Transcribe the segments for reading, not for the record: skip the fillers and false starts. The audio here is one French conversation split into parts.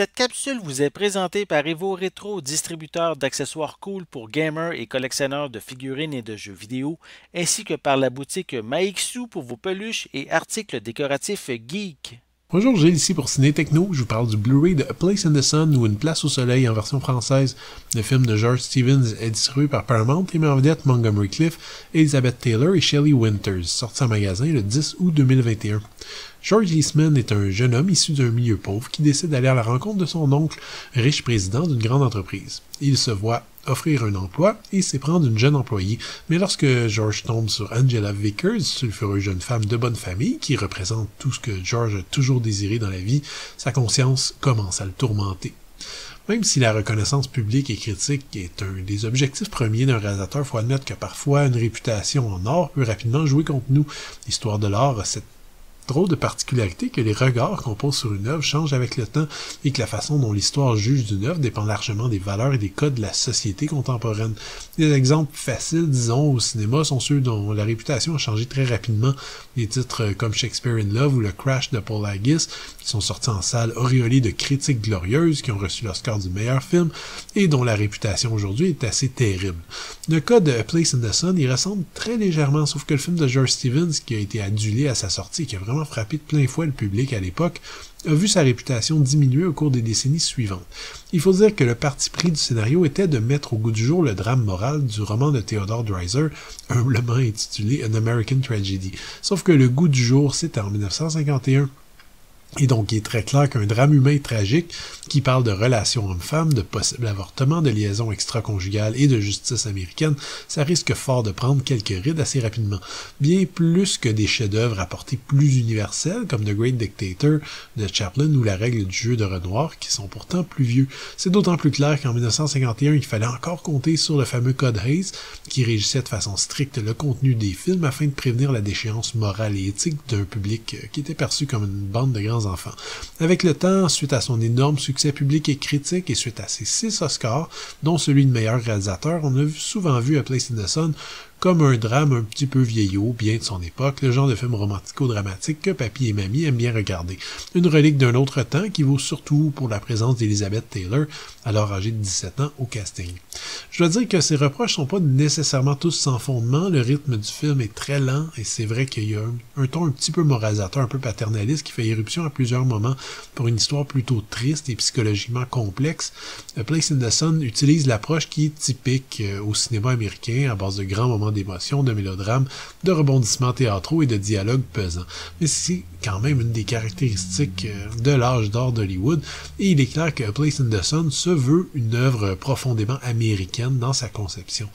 Cette capsule vous est présentée par Evo Retro, distributeur d'accessoires cool pour gamers et collectionneurs de figurines et de jeux vidéo, ainsi que par la boutique Maixu pour vos peluches et articles décoratifs geek. Bonjour, Gilles ici pour Ciné Techno. Je vous parle du Blu-ray de A Place in the Sun ou Une place au soleil en version française. Le film de George Stevens est distribué par Paramount et met en vedette Montgomery Clift, Elizabeth Taylor et Shelley Winters, sorti en magasin le 10 août 2021. George Eastman est un jeune homme issu d'un milieu pauvre qui décide d'aller à la rencontre de son oncle, riche président d'une grande entreprise. Il se voit offrir un emploi et s'éprend d'une jeune employée, mais lorsque George tombe sur Angela Vickers, sulfureuse jeune femme de bonne famille qui représente tout ce que George a toujours désiré dans la vie, sa conscience commence à le tourmenter. Même si la reconnaissance publique et critique est un des objectifs premiers d'un réalisateur, il faut admettre que parfois une réputation en or peut rapidement jouer contre nous. L'histoire de l'art a cette drôle de particularité que les regards qu'on pose sur une œuvre changent avec le temps et que la façon dont l'histoire juge d'une œuvre dépend largement des valeurs et des codes de la société contemporaine. Des exemples faciles, disons, au cinéma sont ceux dont la réputation a changé très rapidement. Des titres comme Shakespeare in Love ou Le Crash de Paul Haggis, qui sont sortis en salle auréolés de critiques glorieuses, qui ont reçu l'Oscar du meilleur film et dont la réputation aujourd'hui est assez terrible. Le cas de A Place in the Sun y ressemble très légèrement, sauf que le film de George Stevens, qui a été adulé à sa sortie et qui a vraiment frappé de plein fouet le public à l'époque, a vu sa réputation diminuer au cours des décennies suivantes. Il faut dire que le parti pris du scénario était de mettre au goût du jour le drame moral du roman de Theodore Dreiser, humblement intitulé An American Tragedy. Sauf que le goût du jour, c'était en 1951. Et donc, il est très clair qu'un drame humain tragique qui parle de relations hommes-femmes, de possibles avortements, de liaisons extra-conjugales et de justice américaine, ça risque fort de prendre quelques rides assez rapidement. Bien plus que des chefs-d'œuvre à portée plus universelle, comme The Great Dictator de Chaplin ou La règle du jeu de Renoir, qui sont pourtant plus vieux. C'est d'autant plus clair qu'en 1951, il fallait encore compter sur le fameux Code Hayes, qui régissait de façon stricte le contenu des films afin de prévenir la déchéance morale et éthique d'un public qui était perçu comme une bande de grands enfants. Avec le temps, suite à son énorme succès public et critique et suite à ses 6 Oscars, dont celui de meilleur réalisateur, on a souvent vu A Place in the Sun comme un drame un petit peu vieillot, bien de son époque, le genre de film romantico-dramatique que papy et mamie aiment bien regarder. Une relique d'un autre temps qui vaut surtout pour la présence d'Elizabeth Taylor, alors âgée de 17 ans, au casting. Je dois dire que ces reproches sont pas nécessairement tous sans fondement, le rythme du film est très lent et c'est vrai qu'il y a un ton un petit peu moralisateur, un peu paternaliste qui fait éruption à plusieurs moments pour une histoire plutôt triste et psychologiquement complexe. A Place in the Sun utilise l'approche qui est typique au cinéma américain à base de grands moments d'émotion, de mélodrame, de rebondissements théâtraux et de dialogues pesants. Mais c'est quand même une des caractéristiques de l'âge d'or d'Hollywood, et il est clair que A Place in the Sun se veut une œuvre profondément américaine dans sa conception.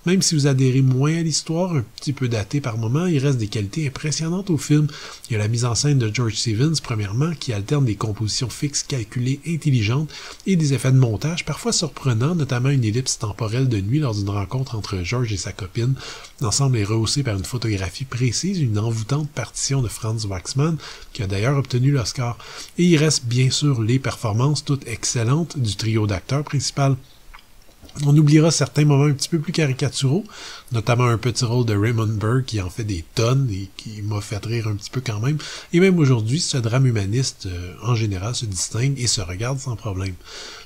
Même si vous adhérez moins à l'histoire, un petit peu datée par moments, il reste des qualités impressionnantes au film. Il y a la mise en scène de George Stevens, premièrement, qui alterne des compositions fixes, calculées, intelligentes, et des effets de montage parfois surprenants, notamment une ellipse temporelle de nuit lors d'une rencontre entre George et sa copine. L'ensemble est rehaussé par une photographie précise, une envoûtante partition de Franz Waxman, qui a d'ailleurs obtenu l'Oscar. Et il reste bien sûr les performances toutes excellentes du trio d'acteurs principal. On oubliera certains moments un petit peu plus caricaturaux, notamment un petit rôle de Raymond Burr qui en fait des tonnes et qui m'a fait rire un petit peu quand même. Et même aujourd'hui, ce drame humaniste en général se distingue et se regarde sans problème.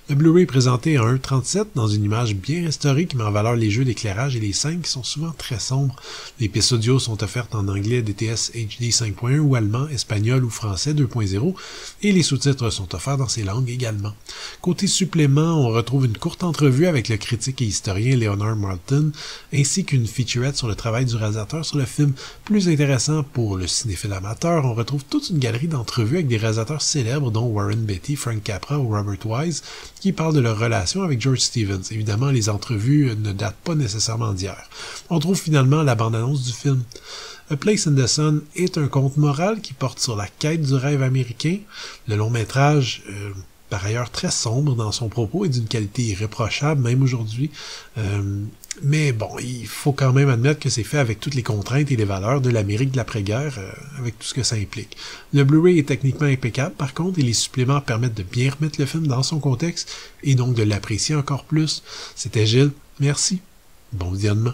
Le Blu-ray est présenté en 1.37 dans une image bien restaurée qui met en valeur les jeux d'éclairage et les scènes qui sont souvent très sombres. Les pistes audio sont offertes en anglais DTS HD 5.1 ou allemand, espagnol ou français 2.0 et les sous-titres sont offerts dans ces langues également. Côté supplément, on retrouve une courte entrevue avec le critique et historien Leonard Maltin ainsi qu'une featurette sur le travail du réalisateur sur le film. Plus intéressant pour le cinéphile amateur, on retrouve toute une galerie d'entrevues avec des réalisateurs célèbres dont Warren Beatty, Frank Capra ou Robert Wise, qui parlent de leur relation avec George Stevens. Évidemment, les entrevues ne datent pas nécessairement d'hier. On trouve finalement la bande-annonce du film. A Place in the Sun est un conte moral qui porte sur la quête du rêve américain. Le long-métrage, par ailleurs très sombre dans son propos et d'une qualité irréprochable, même aujourd'hui. Mais bon, il faut quand même admettre que c'est fait avec toutes les contraintes et les valeurs de l'Amérique de l'après-guerre, avec tout ce que ça implique. Le Blu-ray est techniquement impeccable, par contre, et les suppléments permettent de bien remettre le film dans son contexte, et donc de l'apprécier encore plus. C'était Gilles, merci. Bon visionnement.